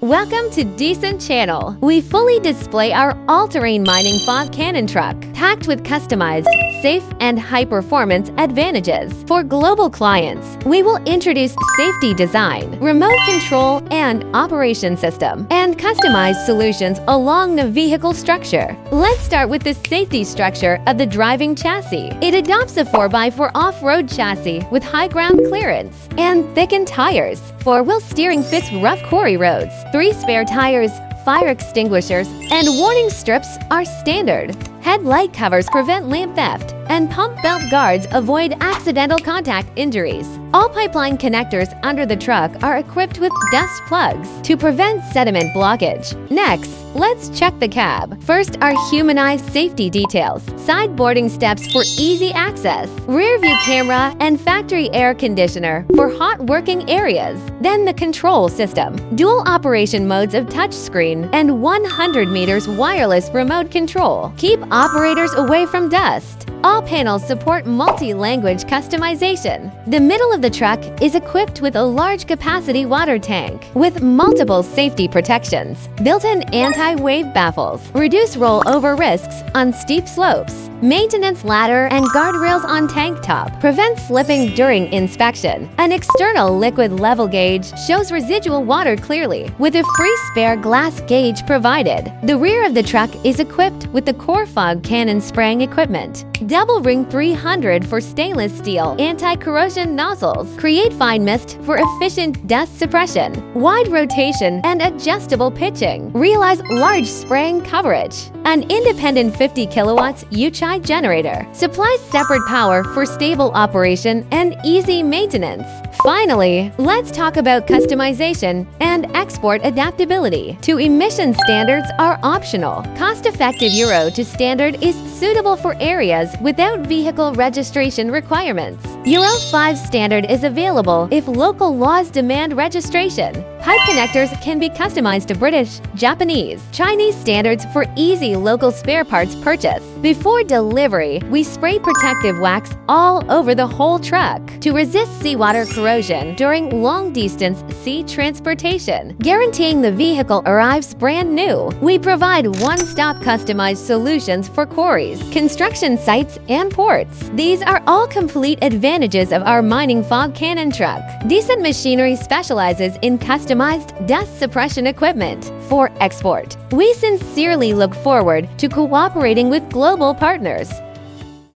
Welcome to Decent Channel. We fully display our all-terrain mining fog cannon truck, packed with customized, safe, and high-performance advantages. For global clients, we will introduce safety design, remote control and operation system, and customized solutions along the vehicle structure. Let's start with the safety structure of the driving chassis. It adopts a 4x4 off-road chassis with high ground clearance and thickened tires. Four-wheel steering fits rough quarry roads. 3 spare tires, fire extinguishers, and warning strips are standard. Headlight covers prevent lamp theft, and pump belt guards avoid accidental contact injuries. All pipeline connectors under the truck are equipped with dust plugs to prevent sediment blockage. Next, let's check the cab. First are humanized safety details, side boarding steps for easy access, rear view camera, and factory air conditioner for hot working areas. Then the control system, dual operation modes of touchscreen, and 100 meters wireless remote control. Keep operators away from dust. All panels support multi-language customization. The middle of the truck is equipped with a large capacity water tank with multiple safety protections, built-in anti-wave baffles, reduce rollover risks on steep slopes, maintenance ladder and guardrails on tank top, prevent slipping during inspection. An external liquid level gauge shows residual water clearly, with a free spare glass gauge provided. The rear of the truck is equipped with the core fog cannon spraying equipment. Double ring 300 for stainless steel anti-corrosion nozzles create fine mist for efficient dust suppression. Wide rotation and adjustable pitching realize large spraying coverage. An independent 50 kilowatts Yuchai generator supplies separate power for stable operation and easy maintenance. Finally, let's talk about customization and export adaptability to emission standards are optional. Cost-effective Euro to standard is suitable for areas without vehicle registration requirements. Euro 5 standard is available if local laws demand registration. Pipe connectors can be customized to British, Japanese, Chinese standards for easy local spare parts purchase. Before delivery, we spray protective wax all over the whole truck to resist seawater corrosion during long-distance sea transportation, guaranteeing the vehicle arrives brand new. We provide one-stop customized solutions for quarries, construction sites, and ports. These are all complete advantages of our mining fog cannon truck. Decent Machinery specializes in customized dust suppression equipment for export. We sincerely look forward to cooperating with global partners.